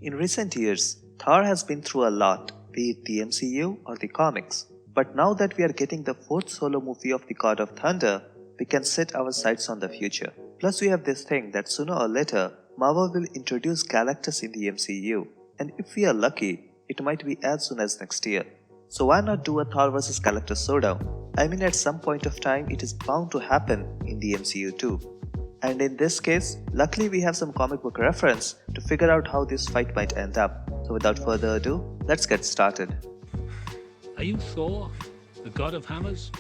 In recent years, Thor has been through a lot, be it the MCU or the comics. But now that we are getting the fourth solo movie of the God of Thunder, we can set our sights on the future. Plus we have this thing that sooner or later, Marvel will introduce Galactus in the MCU. And if we are lucky, it might be as soon as next year. So why not do a Thor vs Galactus showdown? I mean, at some point of time it is bound to happen in the MCU too. And in this case, luckily we have some comic book reference to figure out how this fight might end up. So without further ado, let's get started. Are you Thor, the god of hammers?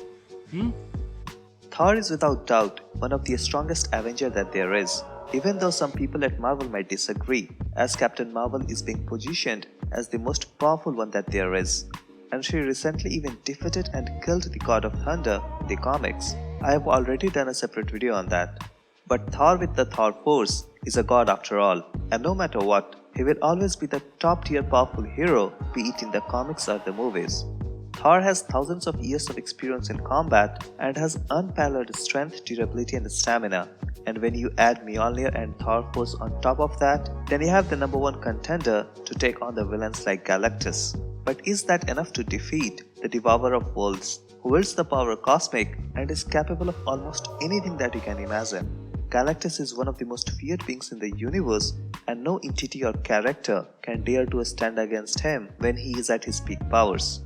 Thor is without doubt one of the strongest Avengers that there is, even though some people at Marvel might disagree, as Captain Marvel is being positioned as the most powerful one that there is. And she recently even defeated and killed the God of Thunder in the comics. I have already done a separate video on that. But Thor with the Thor Force is a god after all, and no matter what, he will always be the top tier powerful hero, be it in the comics or the movies. Thor has thousands of years of experience in combat and has unparalleled strength, durability and stamina. And when you add Mjolnir and Thor Force on top of that, then you have the number one contender to take on the villains like Galactus. But is that enough to defeat the Devourer of Worlds, who wields the power cosmic and is capable of almost anything that you can imagine? Galactus is one of the most feared beings in the universe, and no entity or character can dare to stand against him when he is at his peak powers.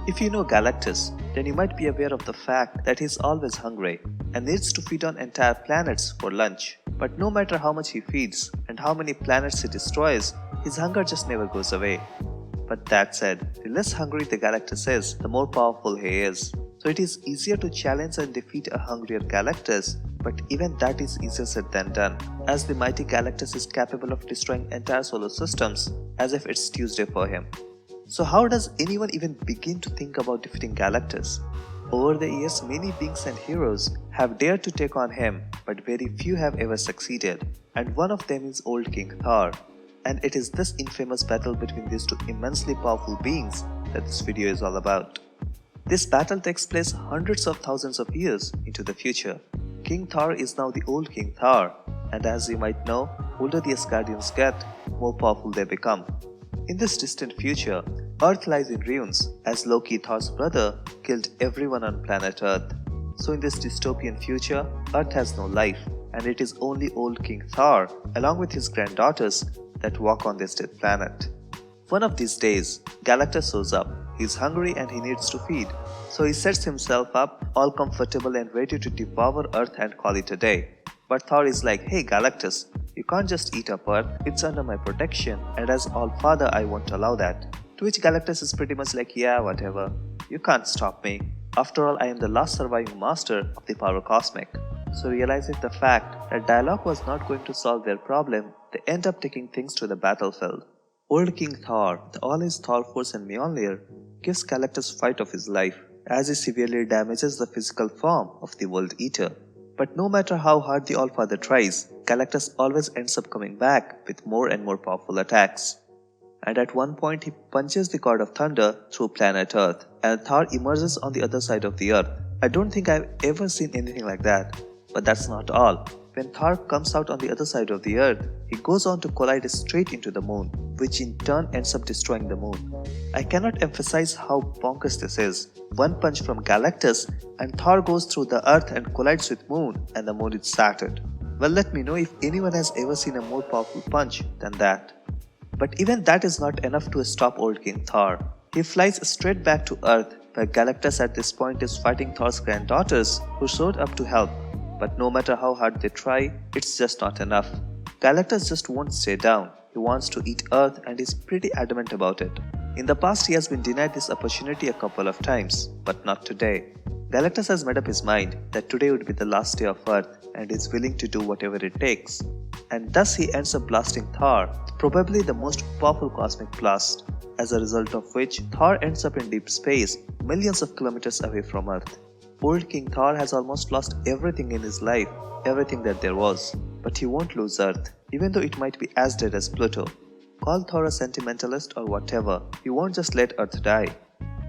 If you know Galactus, then you might be aware of the fact that he is always hungry and needs to feed on entire planets for lunch. But no matter how much he feeds and how many planets he destroys, his hunger just never goes away. But that said, the less hungry the Galactus is, the more powerful he is. So it is easier to challenge and defeat a hungrier Galactus, but even that is easier said than done, as the mighty Galactus is capable of destroying entire solar systems as if it's Tuesday for him. So how does anyone even begin to think about defeating Galactus? Over the years, many beings and heroes have dared to take on him, but very few have ever succeeded, and one of them is Old King Thor. And it is this infamous battle between these two immensely powerful beings that this video is all about. This battle takes place hundreds of thousands of years into the future. King Thor is now the Old King Thor, and as you might know, older the Asgardians get, more powerful they become. In this distant future, Earth lies in ruins as Loki, Thor's brother, killed everyone on planet Earth. So in this dystopian future, Earth has no life, and it is only Old King Thor, along with his granddaughters, that walk on this dead planet. One of these days, Galactus shows up. He's hungry and he needs to feed, so he sets himself up, all comfortable and ready to devour Earth and call it a day. But Thor is like, hey Galactus, you can't just eat up Earth, it's under my protection, and as All-father I won't allow that. To which Galactus is pretty much like, yeah, whatever, you can't stop me. After all, I am the last surviving master of the power cosmic. So realizing the fact that dialogue was not going to solve their problem, they end up taking things to the battlefield. Old King Thor, with all his Thor Force and Mjolnir, gives Galactus fight of his life, as he severely damages the physical form of the World Eater. But no matter how hard the All-father tries, Galactus always ends up coming back with more and more powerful attacks. And at one point he punches the God of Thunder through planet Earth, and Thor emerges on the other side of the Earth. I don't think I've ever seen anything like that. But that's not all. When Thor comes out on the other side of the Earth, he goes on to collide straight into the moon, which in turn ends up destroying the moon. I cannot emphasize how bonkers this is. One punch from Galactus and Thor goes through the Earth and collides with moon, and the moon is shattered. Well, let me know if anyone has ever seen a more powerful punch than that. But even that is not enough to stop Old King Thor. He flies straight back to Earth, where Galactus at this point is fighting Thor's granddaughters who showed up to help. But no matter how hard they try, it's just not enough. Galactus just won't stay down. He wants to eat Earth and is pretty adamant about it. In the past he has been denied this opportunity a couple of times, but not today. Galactus has made up his mind that today would be the last day of Earth and is willing to do whatever it takes. And thus he ends up blasting Thor, probably the most powerful cosmic blast, as a result of which Thor ends up in deep space, millions of kilometers away from Earth. Old King Thor has almost lost everything in his life, everything that there was. But he won't lose Earth, even though it might be as dead as Pluto. Call Thor a sentimentalist or whatever, he won't just let Earth die.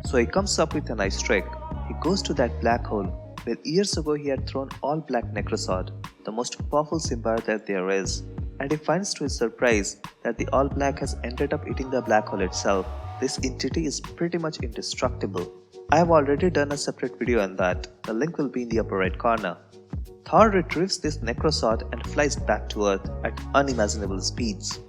So he comes up with a nice trick. He goes to that black hole, where years ago he had thrown all black Necrosword, the most powerful symbiote that there is. and he finds to his surprise that the All Black has ended up eating the black hole itself. This entity is pretty much indestructible. I have already done a separate video on that, the link will be in the upper right corner. Thor retrieves this Necrosword and flies back to Earth at unimaginable speeds,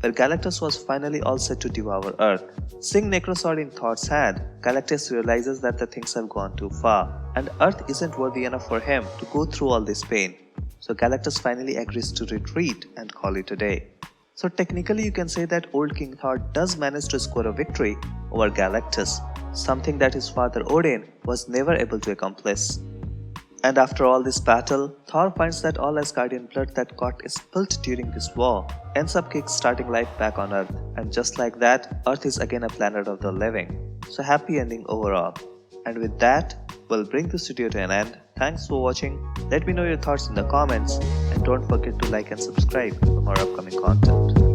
where Galactus was finally all set to devour Earth. Seeing Necrosword in Thor's hand, Galactus realizes that the things have gone too far, and Earth isn't worthy enough for him to go through all this pain. So Galactus finally agrees to retreat and call it a day. So technically you can say that Old King Thor does manage to score a victory over Galactus, something that his father Odin was never able to accomplish. And after all this battle, Thor finds that all Asgardian blood that got spilled during this war ends up kick-starting life back on Earth, and just like that, Earth is again a planet of the living. So happy ending overall. And with that, we'll bring this video to an end. Thanks for watching, let me know your thoughts in the comments, and don't forget to like and subscribe for more upcoming content.